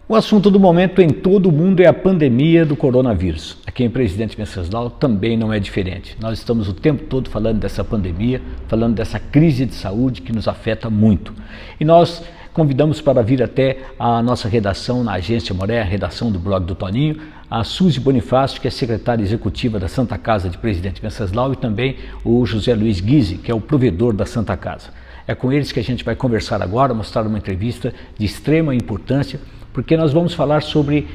O assunto do momento em todo o mundo é a pandemia do coronavírus. Aqui em Presidente Venceslau também não é diferente. Nós estamos o tempo todo falando dessa pandemia, falando dessa crise de saúde que nos afeta muito. E nós convidamos para vir até a nossa redação na Agência Moré, a redação do blog do Toninho, a Suzy Bonifácio, que é secretária executiva da Santa Casa de Presidente Venceslau, e também o José Luiz Guise, que é o provedor da Santa Casa. É com eles que a gente vai conversar agora, mostrar uma entrevista de extrema importância, porque nós vamos falar sobre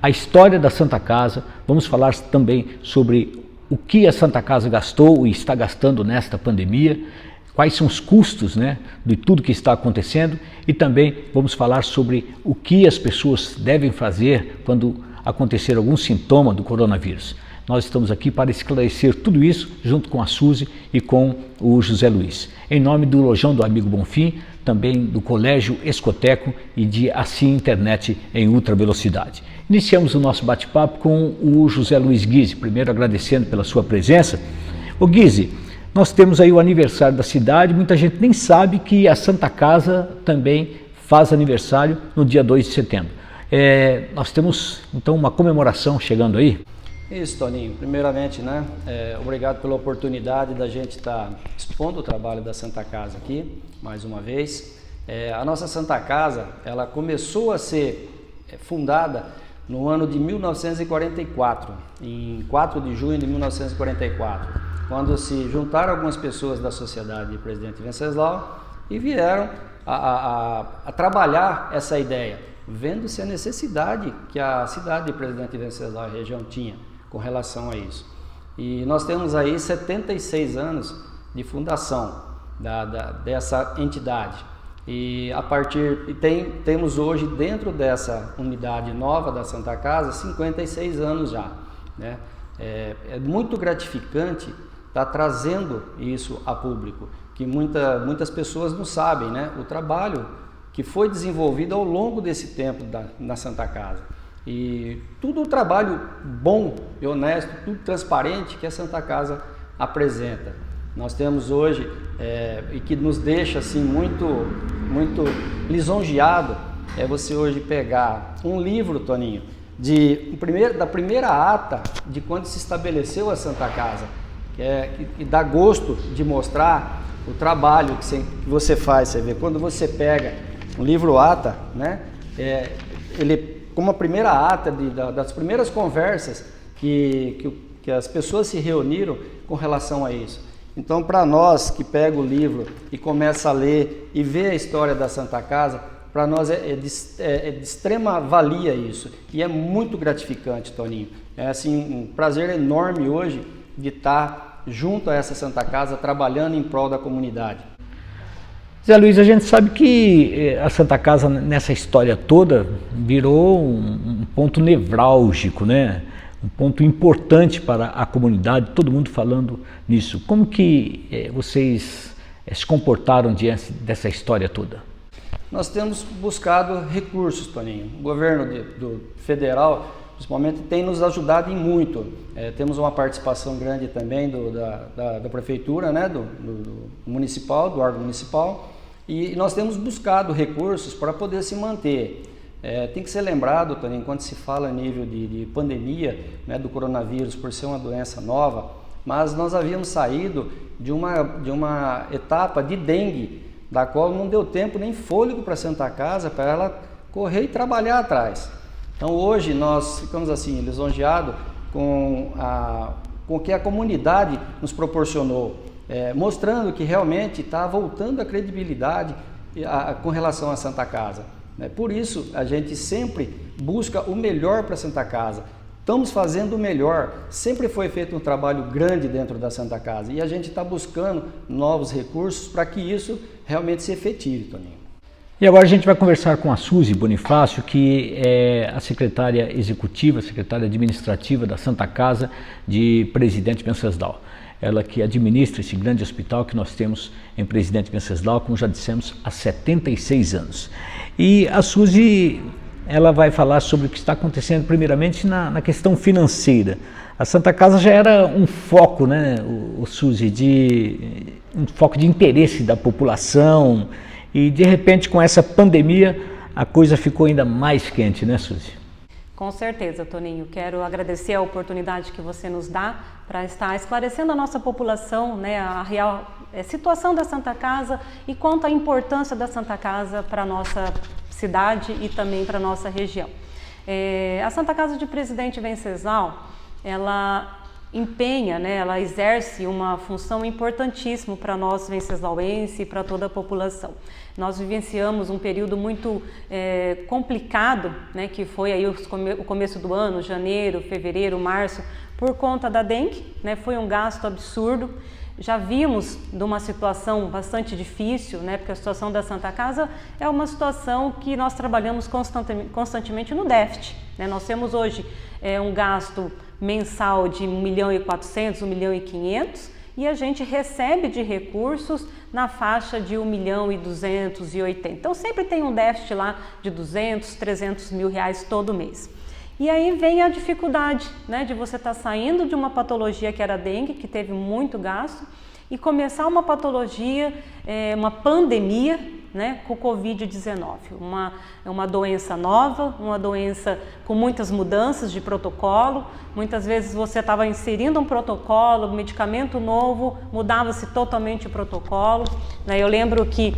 a história da Santa Casa, vamos falar também sobre o que a Santa Casa gastou e está gastando nesta pandemia, quais são os custos, de tudo que está acontecendo, e também vamos falar sobre o que as pessoas devem fazer quando acontecer algum sintoma do coronavírus. Nós estamos aqui para esclarecer tudo isso junto com a Suzy e com o José Luiz. Em nome do Lojão do Amigo Bonfim, também do Colégio Escoteco e de Assim Internet em ultra velocidade. Iniciamos o nosso bate-papo com o José Luiz Guise, primeiro agradecendo pela sua presença. Ô Guise, nós temos aí o aniversário da cidade, muita gente nem sabe que a Santa Casa também faz aniversário no dia 2 de setembro. Nós temos então uma comemoração chegando aí? Isso, Toninho. Primeiramente, obrigado pela oportunidade da gente estar expondo o trabalho da Santa Casa aqui, mais uma vez. A nossa Santa Casa, ela começou a ser fundada no ano de 1944, em 4 de junho de 1944, quando se juntaram algumas pessoas da sociedade de Presidente Venceslau e vieram a trabalhar essa ideia, vendo-se a necessidade que a cidade de Presidente Venceslau e a região tinha com relação a isso. E nós temos aí 76 anos de fundação dessa entidade. E temos hoje, dentro dessa unidade nova da Santa Casa, 56 anos já. É muito gratificante estar trazendo isso a público, que muitas pessoas não sabem, o trabalho que foi desenvolvido ao longo desse tempo na Santa Casa. E tudo o trabalho bom e honesto, tudo transparente que a Santa Casa apresenta. Nós temos hoje, e que nos deixa assim muito lisonjeado, é você hoje pegar um livro, Toninho, da primeira ata de quando se estabeleceu a Santa Casa, que dá gosto de mostrar o trabalho que você faz. Você vê, quando você pega um livro ata, ele como a primeira ata das primeiras conversas que as pessoas se reuniram com relação a isso. Então, para nós que pega o livro e começa a ler e vê a história da Santa Casa, para nós é de extrema valia isso, e é muito gratificante, Toninho. É assim, um prazer enorme hoje de estar junto a essa Santa Casa, trabalhando em prol da comunidade. Zé Luiz, a gente sabe que a Santa Casa, nessa história toda, virou um ponto nevrálgico, um ponto importante para a comunidade, todo mundo falando nisso. Como que vocês se comportaram diante dessa história toda? Nós temos buscado recursos, Toninho. O governo do federal, principalmente, tem nos ajudado em muito. Temos uma participação grande também da prefeitura, do municipal, do órgão municipal, e nós temos buscado recursos para poder se manter. Tem que ser lembrado, Toninho, quando se fala a nível de pandemia, do coronavírus, por ser uma doença nova, mas nós havíamos saído de uma etapa de dengue, da qual não deu tempo nem fôlego para a Santa Casa, para ela correr e trabalhar atrás. Então hoje nós ficamos assim lisonjeados com o que a comunidade nos proporcionou, mostrando que realmente está voltando a credibilidade com relação à Santa Casa. Por isso a gente sempre busca o melhor para a Santa Casa. Estamos fazendo o melhor. Sempre foi feito um trabalho grande dentro da Santa Casa e a gente está buscando novos recursos para que isso realmente se efetive, Toninho. E agora a gente vai conversar com a Suzy Bonifácio, que é a secretária executiva, secretária administrativa da Santa Casa de Presidente Venceslau. Ela que administra esse grande hospital que nós temos em Presidente Venceslau, como já dissemos, há 76 anos. E a Suzy, ela vai falar sobre o que está acontecendo primeiramente na questão financeira. A Santa Casa já era um foco, o Suzy, um foco de interesse da população, e de repente com essa pandemia a coisa ficou ainda mais quente, né, Suzy? Com certeza, Toninho. Quero agradecer a oportunidade que você nos dá para estar esclarecendo a nossa população, né, a real situação da Santa Casa e quanto à importância da Santa Casa para a nossa cidade e também para a nossa região. A Santa Casa de Presidente Venceslau, ela empenha, né, ela exerce uma função importantíssima para nós vencesauenses e para toda a população. Nós vivenciamos um período muito complicado, né, que foi aí o começo do ano, janeiro, fevereiro, março, por conta da dengue, né, foi um gasto absurdo. Já vimos de uma situação bastante difícil, né, porque a situação da Santa Casa é uma situação que nós trabalhamos constantemente no déficit, né? Nós temos hoje um gasto mensal de 1.400.000, 1.500.000 e a gente recebe de recursos na faixa de 1.280.000. Então sempre tem um déficit lá de 200, 300 mil reais todo mês. E aí vem a dificuldade, né, de você estar saindo de uma patologia que era a dengue, que teve muito gasto, e começar uma patologia, uma pandemia, né, com o Covid-19. Uma doença nova, uma doença com muitas mudanças de protocolo. Muitas vezes você estava inserindo um protocolo, um medicamento novo, mudava-se totalmente o protocolo. Né? Eu lembro que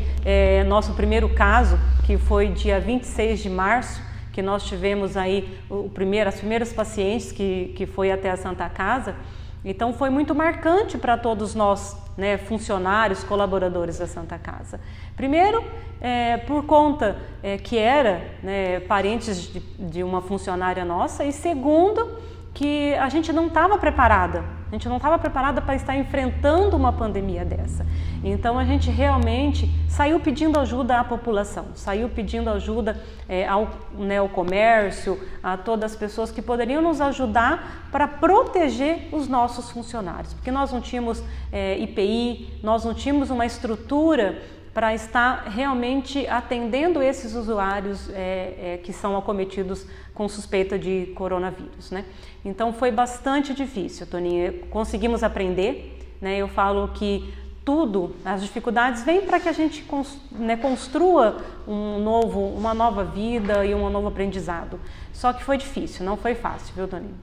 nosso primeiro caso, que foi dia 26 de março, que nós tivemos aí as primeiras pacientes que foi até a Santa Casa. Então foi muito marcante para todos nós, né, funcionários, colaboradores da Santa Casa. Primeiro, por conta que era, né, parentes de uma funcionária nossa, e segundo, que a gente não estava preparada. A gente não estava preparada para estar enfrentando uma pandemia dessa. Então a gente realmente saiu pedindo ajuda à população, saiu pedindo ajuda ao comércio, a todas as pessoas que poderiam nos ajudar para proteger os nossos funcionários. Porque nós não tínhamos IPI, nós não tínhamos uma estrutura para estar realmente atendendo esses usuários que são acometidos com suspeita de coronavírus, né? Então foi bastante difícil, Toninho. Conseguimos aprender, né? Eu falo que as dificuldades vêm para que a gente construa uma nova vida e um novo aprendizado. Só que foi difícil, não foi fácil, viu, Toninho?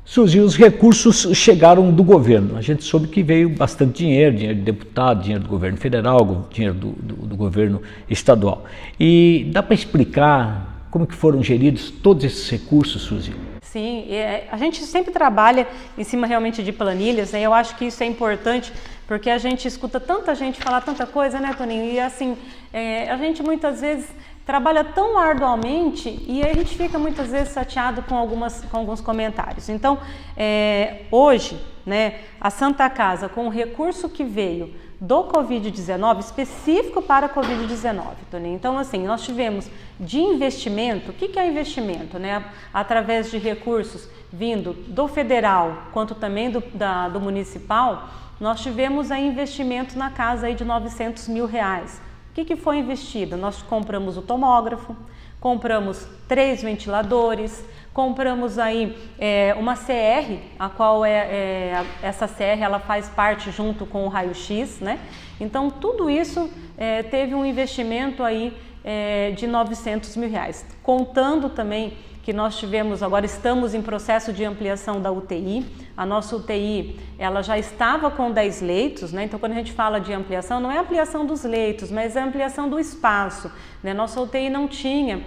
Suzy, os recursos chegaram do governo. A gente soube que veio bastante dinheiro de deputado, dinheiro do governo federal, dinheiro do governo estadual. E dá para explicar como que foram geridos todos esses recursos, Suzy? Sim, a gente sempre trabalha em cima realmente de planilhas, né? Eu acho que isso é importante porque a gente escuta tanta gente falar tanta coisa, né, Toninho? E assim, a gente muitas vezes trabalha tão arduamente e a gente fica muitas vezes chateado com alguns comentários. Então, hoje, né, a Santa Casa, com o recurso que veio do Covid-19, específico para a Covid-19, Toninho. Então, assim, nós tivemos de investimento. O que é investimento? Né? Através de recursos vindo do federal, quanto também do municipal, nós tivemos aí investimento na casa aí de 900 mil reais. O que foi investido? Nós compramos o tomógrafo, compramos 3 ventiladores, compramos aí uma CR, a qual essa CR ela faz parte junto com o raio-x, né? Então tudo isso teve um investimento aí de 900 mil reais, contando também que nós estamos em processo de ampliação da UTI. A nossa UTI, ela já estava com 10 leitos, né? Então quando a gente fala de ampliação, não é ampliação dos leitos, mas é ampliação do espaço, né? Nossa UTI não tinha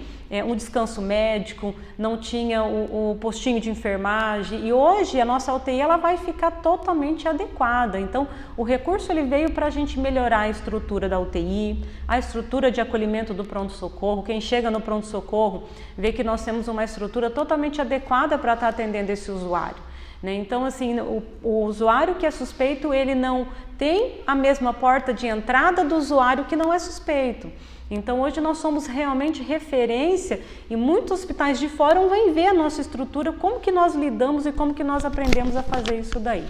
um descanso médico, não tinha o postinho de enfermagem, e hoje a nossa UTI ela vai ficar totalmente adequada. Então o recurso ele veio para a gente melhorar a estrutura da UTI, a estrutura de acolhimento do pronto-socorro. Quem chega no pronto-socorro vê que nós temos uma estrutura totalmente adequada para estar atendendo esse usuário. Então, assim, o usuário que é suspeito, ele não tem a mesma porta de entrada do usuário que não é suspeito. Então, hoje nós somos realmente referência e muitos hospitais de fora vêm ver a nossa estrutura, como que nós lidamos e como que nós aprendemos a fazer isso daí.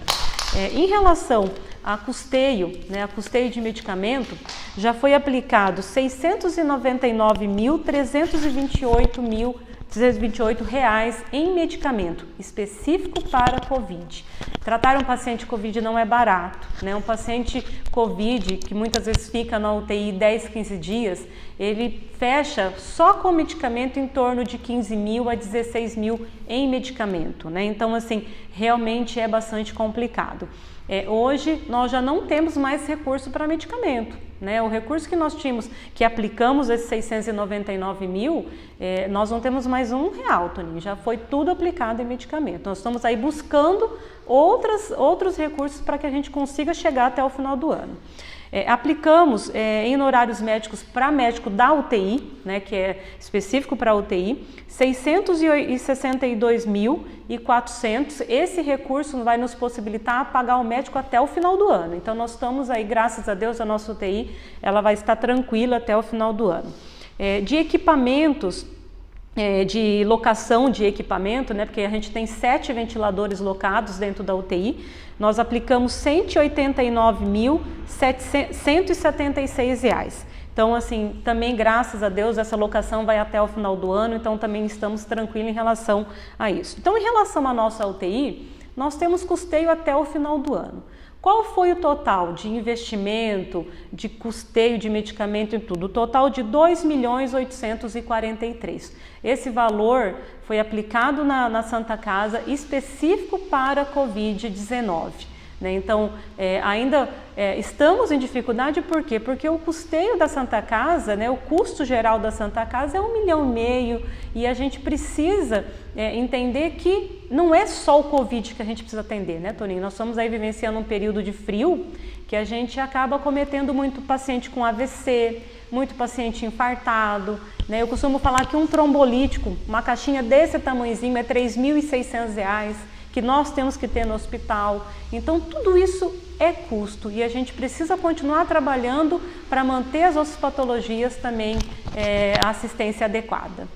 Em relação a custeio, né, a custeio de medicamento, já foi aplicado R$ 699.328 reais em medicamento específico para a Covid. tratar um paciente Covid não é barato, né? Um paciente Covid, que muitas vezes fica na UTI 10, 15 dias, ele fecha só com medicamento em torno de 15 mil a 16 mil em medicamento, né? Então, assim, realmente é bastante complicado. Hoje nós já não temos mais recurso para medicamento, né? O recurso que nós tínhamos, que aplicamos esses 699 mil, nós não temos mais R$1, Toninho, já foi tudo aplicado em medicamento. Nós estamos aí buscando outros recursos para que a gente consiga chegar até o final do ano. Aplicamos em honorários médicos para médico da UTI, né, que é específico para a UTI, 662.400. Esse recurso vai nos possibilitar pagar o médico até o final do ano. Então nós estamos aí, graças a Deus, a nossa UTI ela vai estar tranquila até o final do ano. De equipamentos, de locação de equipamento, né, porque a gente tem 7 ventiladores locados dentro da UTI, nós aplicamos R$189.176. Então, assim, também graças a Deus essa locação vai até o final do ano, então também estamos tranquilos em relação a isso. Então, em relação à nossa UTI, nós temos custeio até o final do ano. Qual foi o total de investimento, de custeio de medicamento e tudo? O total de 2.843.000. Esse valor foi aplicado na Santa Casa específico para a Covid-19. Né? Então, ainda estamos em dificuldade, por quê? Porque o custeio da Santa Casa, né, o custo geral da Santa Casa é R$1,5 milhão e a gente precisa entender que não é só o Covid que a gente precisa atender, né, Toninho? Nós estamos aí vivenciando um período de frio que a gente acaba cometendo muito paciente com AVC, muito paciente infartado, né? Eu costumo falar que um trombolítico, uma caixinha desse tamanhozinho é R$3.600, que nós temos que ter no hospital. Então tudo isso é custo e a gente precisa continuar trabalhando para manter as outras patologias também a assistência adequada.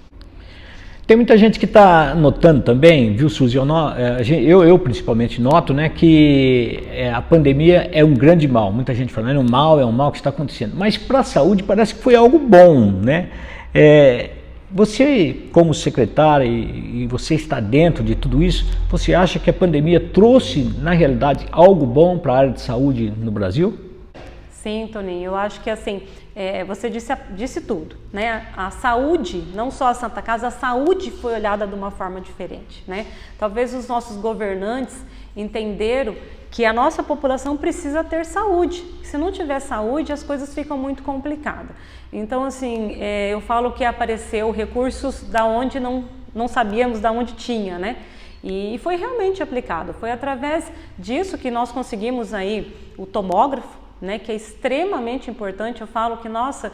Tem muita gente que está notando também, viu, Suzy? Eu principalmente noto, né, que a pandemia é um grande mal. Muita gente falando, é um mal que está acontecendo. Mas para a saúde parece que foi algo bom, né? Você, como secretária, e você está dentro de tudo isso, você acha que a pandemia trouxe, na realidade, algo bom para a área de saúde no Brasil? Sim, Toninho, eu acho que assim, você disse tudo, né? A saúde, não só a Santa Casa, a saúde foi olhada de uma forma diferente, né? Talvez os nossos governantes entenderam que a nossa população precisa ter saúde. Se não tiver saúde, as coisas ficam muito complicadas. Então, assim, eu falo que apareceu recursos da onde não sabíamos da onde tinha, né? E foi realmente aplicado. Foi através disso que nós conseguimos aí o tomógrafo, né, que é extremamente importante. Eu falo que, nossa,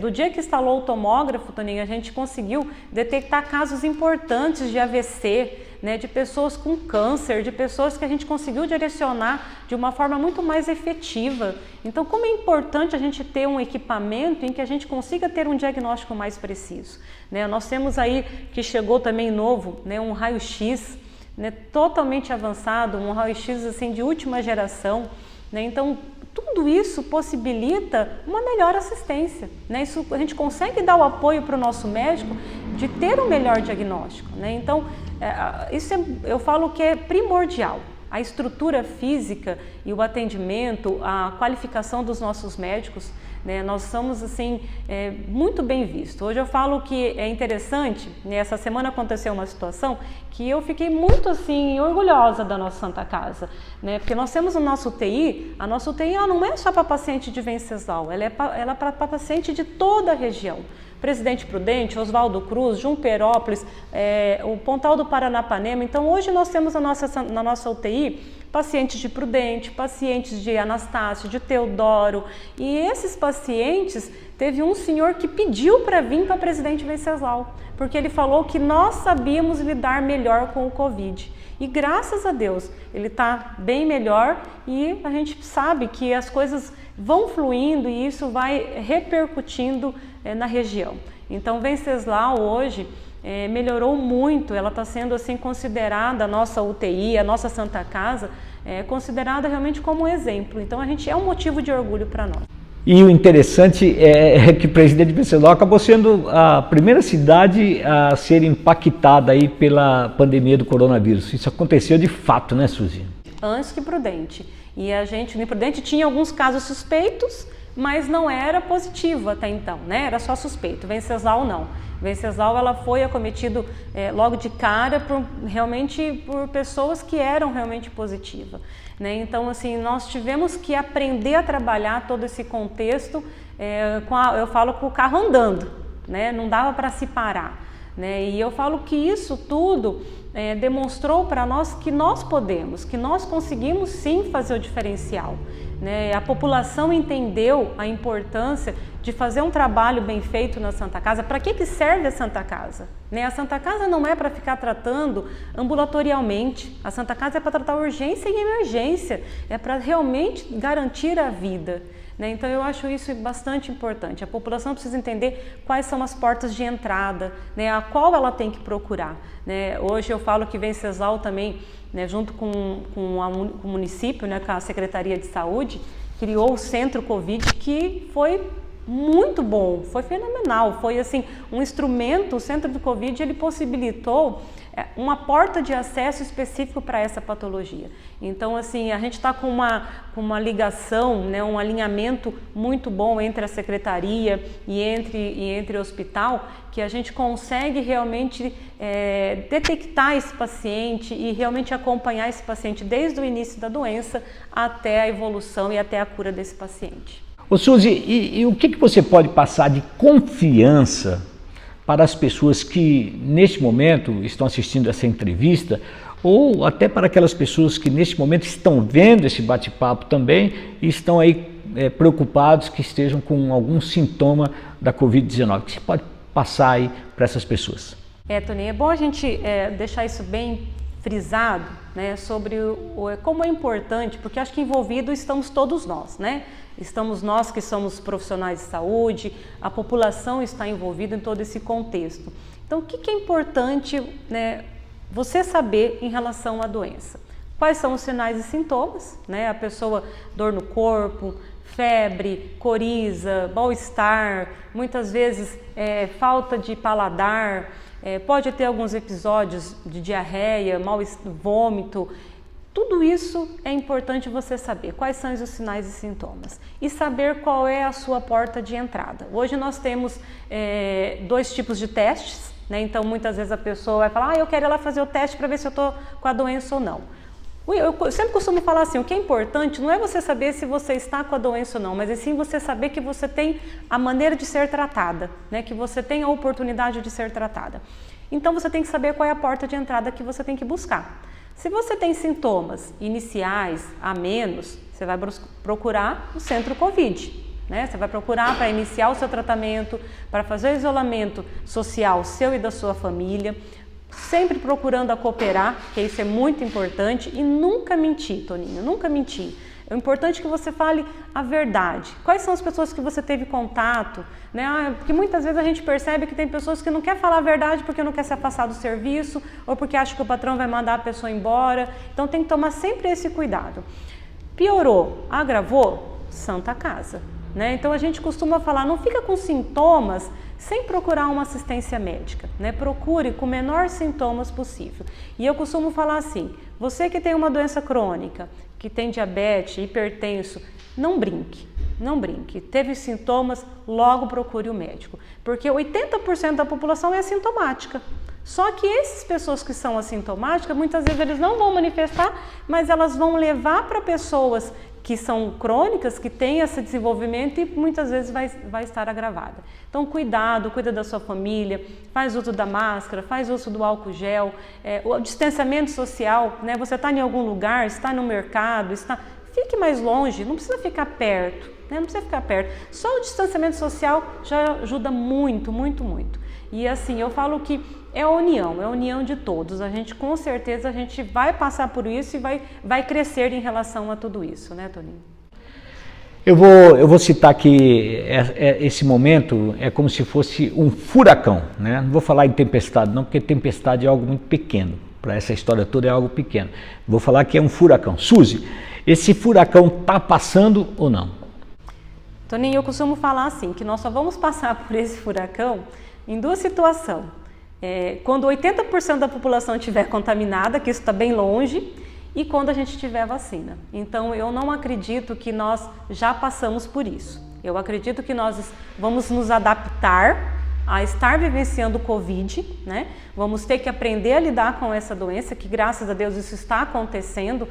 do dia que instalou o tomógrafo, Toninho, a gente conseguiu detectar casos importantes de AVC, né, de pessoas com câncer, de pessoas que a gente conseguiu direcionar de uma forma muito mais efetiva. Então, como é importante a gente ter um equipamento em que a gente consiga ter um diagnóstico mais preciso, né? Nós temos aí, que chegou também novo, né, um raio-x, né, totalmente avançado, um raio-x assim, de última geração, né? Então, tudo isso possibilita uma melhor assistência, né? Isso, a gente consegue dar o apoio para o nosso médico de ter um melhor diagnóstico, né? Então, isso eu falo que é primordial. A estrutura física e o atendimento, a qualificação dos nossos médicos, né? Nós somos assim muito bem vistos. Hoje eu falo que é interessante, né? Essa semana aconteceu uma situação que eu fiquei muito assim orgulhosa da nossa Santa Casa, né? Porque nós temos a nossa UTI ela não é só para paciente de Venceslau, ela é para paciente de toda a região. Presidente Prudente, Oswaldo Cruz, Junquerópolis, o Pontal do Paranapanema. Então hoje nós temos na nossa UTI pacientes de Prudente, pacientes de Anastácio, de Teodoro, e esses pacientes, teve um senhor que pediu para vir para Presidente Venceslau, porque ele falou que nós sabíamos lidar melhor com o Covid. E graças a Deus, ele está bem melhor e a gente sabe que as coisas vão fluindo e isso vai repercutindo na região. Então, Venceslau hoje melhorou muito, ela está sendo assim considerada, a nossa UTI, a nossa Santa Casa, considerada realmente como um exemplo. Então, a gente é um motivo de orgulho para nós. E o interessante é que Presidente Venceslau acabou sendo a primeira cidade a ser impactada aí pela pandemia do coronavírus. Isso aconteceu de fato, né, Suzy? antes que Prudente. E a gente, no Prudente, tinha alguns casos suspeitos, mas não era positivo até então, né? Era só suspeito. Venceslau não. Venceslau, ela foi acometido logo de cara realmente por pessoas que eram realmente positivas, né? Então, assim, nós tivemos que aprender a trabalhar todo esse contexto, eu falo com o carro andando, né? Não dava para se parar, né? E eu falo que isso tudo demonstrou para nós que nós podemos, que nós conseguimos sim fazer o diferencial, né? A população entendeu a importância de fazer um trabalho bem feito na Santa Casa. Para que serve a Santa Casa? Né? A Santa Casa não é para ficar tratando ambulatorialmente, a Santa Casa é para tratar urgência e emergência, é para realmente garantir a vida. Né? Então eu acho isso bastante importante. A população precisa entender quais são as portas de entrada, né? A qual ela tem que procurar. Né? Hoje eu falo que Venceslau também, né, junto com o município, né, com a Secretaria de Saúde, criou o Centro Covid, que foi muito bom, foi fenomenal, foi assim um instrumento. O Centro do Covid, ele possibilitou uma porta de acesso específico para essa patologia. Então, assim, a gente está com uma ligação, né, um alinhamento muito bom entre a secretaria e entre o hospital, que a gente consegue realmente detectar esse paciente e realmente acompanhar esse paciente desde o início da doença até a evolução e até a cura desse paciente. Ô Suzy, e o que você pode passar de confiança para as pessoas que neste momento estão assistindo essa entrevista, ou até para aquelas pessoas que neste momento estão vendo esse bate-papo também e estão aí preocupados que estejam com algum sintoma da Covid-19? O que você pode passar aí para essas pessoas? Toninho, é bom a gente deixar isso bem frisado, né, sobre como é importante, porque acho que envolvidos estamos todos nós, né? Estamos nós que somos profissionais de saúde, a população está envolvida em todo esse contexto. Então, o que é importante, né, você saber em relação à doença? Quais são os sinais e sintomas, né? A pessoa, dor no corpo, febre, coriza, mal-estar, muitas vezes falta de paladar, pode ter alguns episódios de diarreia, vômito. Tudo isso é importante você saber, quais são os sinais e sintomas, e saber qual é a sua porta de entrada. Hoje nós temos 2 tipos de testes, né? Então muitas vezes a pessoa vai falar, eu quero ir lá fazer o teste para ver se eu estou com a doença ou não. Eu sempre costumo falar assim, o que é importante não é você saber se você está com a doença ou não, mas sim você saber que você tem a maneira de ser tratada, né? Que você tem a oportunidade de ser tratada. Então você tem que saber qual é a porta de entrada que você tem que buscar. Se você tem sintomas iniciais a menos, você vai procurar o Centro Covid, né? Você vai procurar para iniciar o seu tratamento, para fazer o isolamento social seu e da sua família, sempre procurando cooperar, que isso é muito importante, e nunca mentir, Toninho, nunca mentir. É importante que você fale a verdade. Quais são as pessoas que você teve contato, né? Porque muitas vezes a gente percebe que tem pessoas que não querem falar a verdade porque não quer se afastar do serviço ou porque acha que o patrão vai mandar a pessoa embora. Então tem que tomar sempre esse cuidado. Piorou, agravou, Santa Casa, né? Então a gente costuma falar, não fica com sintomas sem procurar uma assistência médica, né? Procure com o menor sintomas possível. E eu costumo falar assim, você que tem uma doença crônica, que tem diabetes, hipertenso, não brinque, não brinque. Teve sintomas, logo procure o médico, porque 80% da população é assintomática. Só que essas pessoas que são assintomáticas, muitas vezes eles não vão manifestar, mas elas vão levar para pessoas que são crônicas, que têm esse desenvolvimento e muitas vezes vai estar agravada. Então cuidado, cuida da sua família, faz uso da máscara, faz uso do álcool gel, o distanciamento social, né? Você está em algum lugar, está no mercado, fique mais longe, não precisa ficar perto, né? Não precisa ficar perto. Só o distanciamento social já ajuda muito, muito, muito. E assim, eu falo que é a união de todos. A gente, com certeza, a gente vai passar por isso e vai crescer em relação a tudo isso, né, Toninho? Eu vou citar que esse momento é como se fosse um furacão, né? Não vou falar em tempestade não, porque tempestade é algo muito pequeno. Para essa história toda é algo pequeno. Vou falar que é um furacão. Suzy, esse furacão está passando ou não? Toninho, eu costumo falar assim, que nós só vamos passar por esse furacão em 2 situações. Quando 80% da população estiver contaminada, que isso está bem longe, e quando a gente tiver vacina. Então eu não acredito que nós já passamos por isso. Eu acredito que nós vamos nos adaptar a estar vivenciando o Covid, né? Vamos ter que aprender a lidar com essa doença, que graças a Deus isso está acontecendo,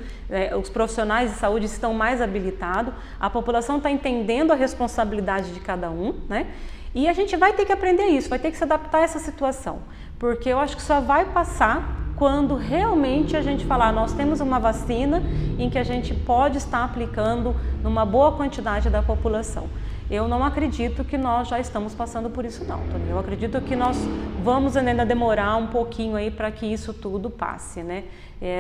os profissionais de saúde estão mais habilitados, a população está entendendo a responsabilidade de cada um, né? E a gente vai ter que aprender isso, vai ter que se adaptar a essa situação, porque eu acho que só vai passar quando realmente a gente falar, nós temos uma vacina em que a gente pode estar aplicando numa boa quantidade da população. Eu não acredito que nós já estamos passando por isso não, Tony. Eu acredito que nós vamos ainda demorar um pouquinho aí para que isso tudo passe, né?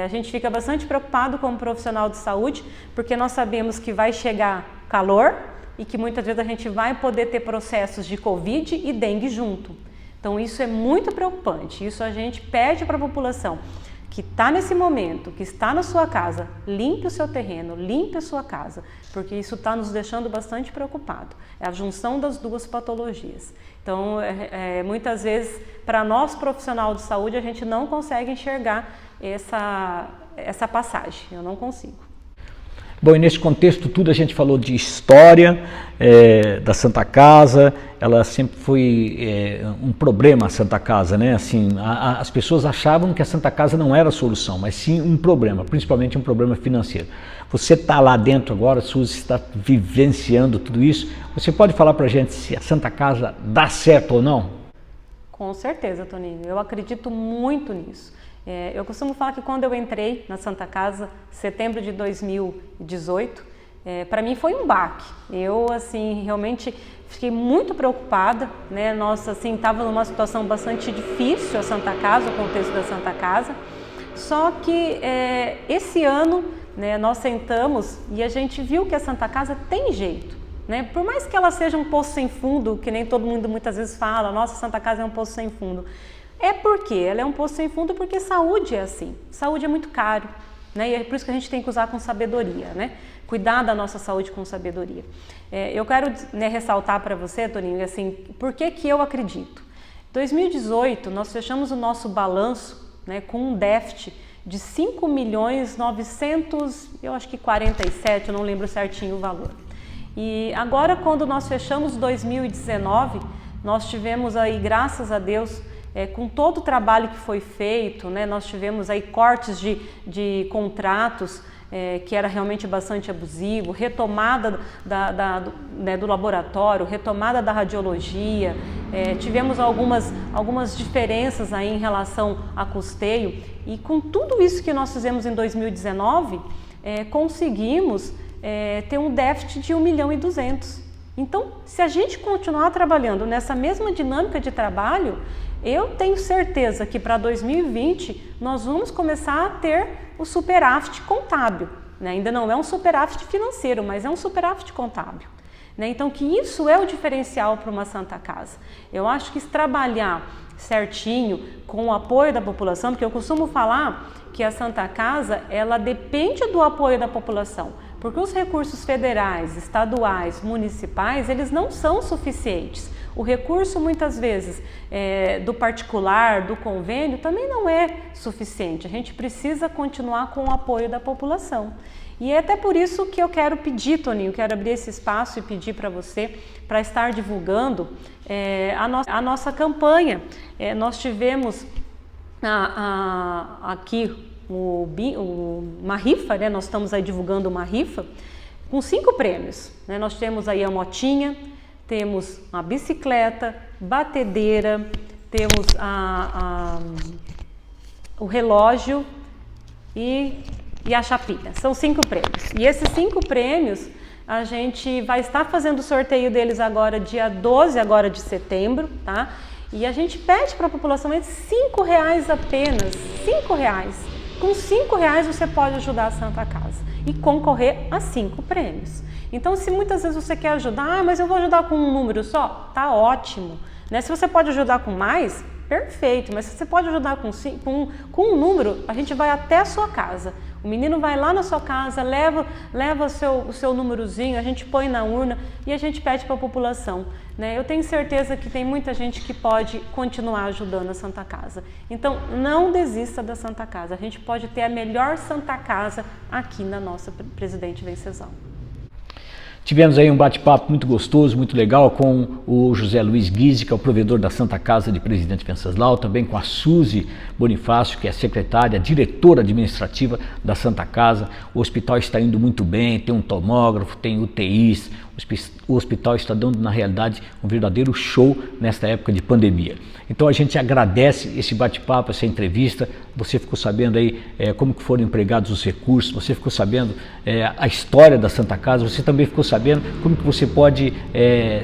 A gente fica bastante preocupado como profissional de saúde, porque nós sabemos que vai chegar calor e que muitas vezes a gente vai poder ter processos de Covid e dengue junto. Então isso é muito preocupante, isso a gente pede para a população que está nesse momento, que está na sua casa, limpe o seu terreno, limpe a sua casa, porque isso está nos deixando bastante preocupado. É a junção das duas patologias. Então, muitas vezes, para nós profissional de saúde, a gente não consegue enxergar essa passagem, eu não consigo. Bom, e nesse contexto tudo a gente falou de história da Santa Casa, ela sempre foi um problema a Santa Casa, né? Assim, as pessoas achavam que a Santa Casa não era a solução, mas sim um problema, principalmente um problema financeiro. Você está lá dentro agora, Suzy, está vivenciando tudo isso, você pode falar para a gente se a Santa Casa dá certo ou não? Com certeza, Toninho, eu acredito muito nisso. Eu costumo falar que quando eu entrei na Santa Casa, setembro de 2018, para mim foi um baque. Eu, assim, realmente fiquei muito preocupada, né? Nós, assim, estava numa situação bastante difícil a Santa Casa, o contexto da Santa Casa. Só que esse ano, né, nós sentamos e a gente viu que a Santa Casa tem jeito, né? Por mais que ela seja um poço sem fundo, que nem todo mundo muitas vezes fala, nossa, Santa Casa é um poço sem fundo. É porque ela é um poço sem fundo porque saúde é assim, saúde é muito caro, né? E é por isso que a gente tem que usar com sabedoria, né? Cuidar da nossa saúde com sabedoria. Eu quero, né, ressaltar para você, Toninho, assim, por que eu acredito. Em 2018, nós fechamos o nosso balanço, né, com um déficit de 5.947.000, eu não lembro certinho o valor. E agora, quando nós fechamos 2019, nós tivemos aí, graças a Deus, com todo o trabalho que foi feito, né, nós tivemos aí cortes de contratos que era realmente bastante abusivo, retomada do laboratório, retomada da radiologia, tivemos algumas diferenças aí em relação a custeio e com tudo isso que nós fizemos em 2019, conseguimos ter um déficit de 1.200.000. Então, se a gente continuar trabalhando nessa mesma dinâmica de trabalho, eu tenho certeza que para 2020 nós vamos começar a ter o superávit contábil, né? Ainda não é um superávit financeiro, mas é um superávit contábil, né? Então, que isso é o diferencial para uma Santa Casa. Eu acho que se trabalhar certinho com o apoio da população, porque eu costumo falar que a Santa Casa, ela depende do apoio da população, porque os recursos federais, estaduais, municipais, eles não são suficientes. O recurso, muitas vezes, do particular, do convênio, também não é suficiente. A gente precisa continuar com o apoio da população. E é até por isso que eu quero pedir, Toninho, quero abrir esse espaço e pedir para você, para estar divulgando a nossa campanha. Nós tivemos aqui uma rifa, né? Nós estamos aí divulgando uma rifa com 5 prêmios, né? Nós temos aí a motinha, temos a bicicleta, batedeira, temos o relógio e a chapinha. São 5 prêmios. E esses 5 prêmios a gente vai estar fazendo o sorteio deles agora dia 12 agora de setembro, tá? E a gente pede para a população R$5 apenas, R$5. Com R$5 você pode ajudar a Santa Casa e concorrer a 5 prêmios. Então, se muitas vezes você quer ajudar, mas eu vou ajudar com um número só, tá ótimo, né? Se você pode ajudar com mais, perfeito, mas se você pode ajudar com um número, a gente vai até a sua casa. O menino vai lá na sua casa, leva o seu númerozinho, a gente põe na urna e a gente pede para a população. Né? Eu tenho certeza que tem muita gente que pode continuar ajudando a Santa Casa. Então, não desista da Santa Casa. A gente pode ter a melhor Santa Casa aqui na nossa Presidente Venceslau. Tivemos aí um bate-papo muito gostoso, muito legal com o José Luiz Guise, que é o provedor da Santa Casa de Presidente Venceslau, também com a Suzy Bonifácio, que é a secretária, diretora administrativa da Santa Casa. O hospital está indo muito bem, tem um tomógrafo, tem UTIs, o hospital está dando, na realidade, um verdadeiro show nesta época de pandemia. Então a gente agradece esse bate-papo, essa entrevista. Você ficou sabendo aí como que foram empregados os recursos, você ficou sabendo a história da Santa Casa, você também ficou sabendo como que você pode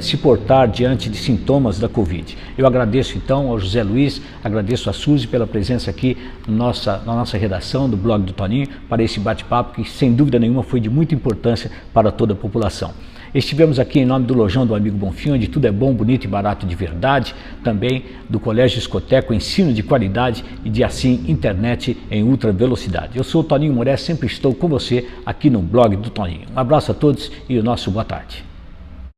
se portar diante de sintomas da Covid. Eu agradeço então ao José Luiz, agradeço a Suzy pela presença aqui na nossa redação do blog do Toninho para esse bate-papo que sem dúvida nenhuma foi de muita importância para toda a população. Estivemos aqui em nome do Lojão do Amigo Bonfim, onde tudo é bom, bonito e barato de verdade, também do Colégio Escoteco, ensino de qualidade e de assim internet em ultra velocidade. Eu sou o Toninho Moraes, sempre estou com você aqui no blog do Toninho. Um abraço a todos e o nosso boa tarde.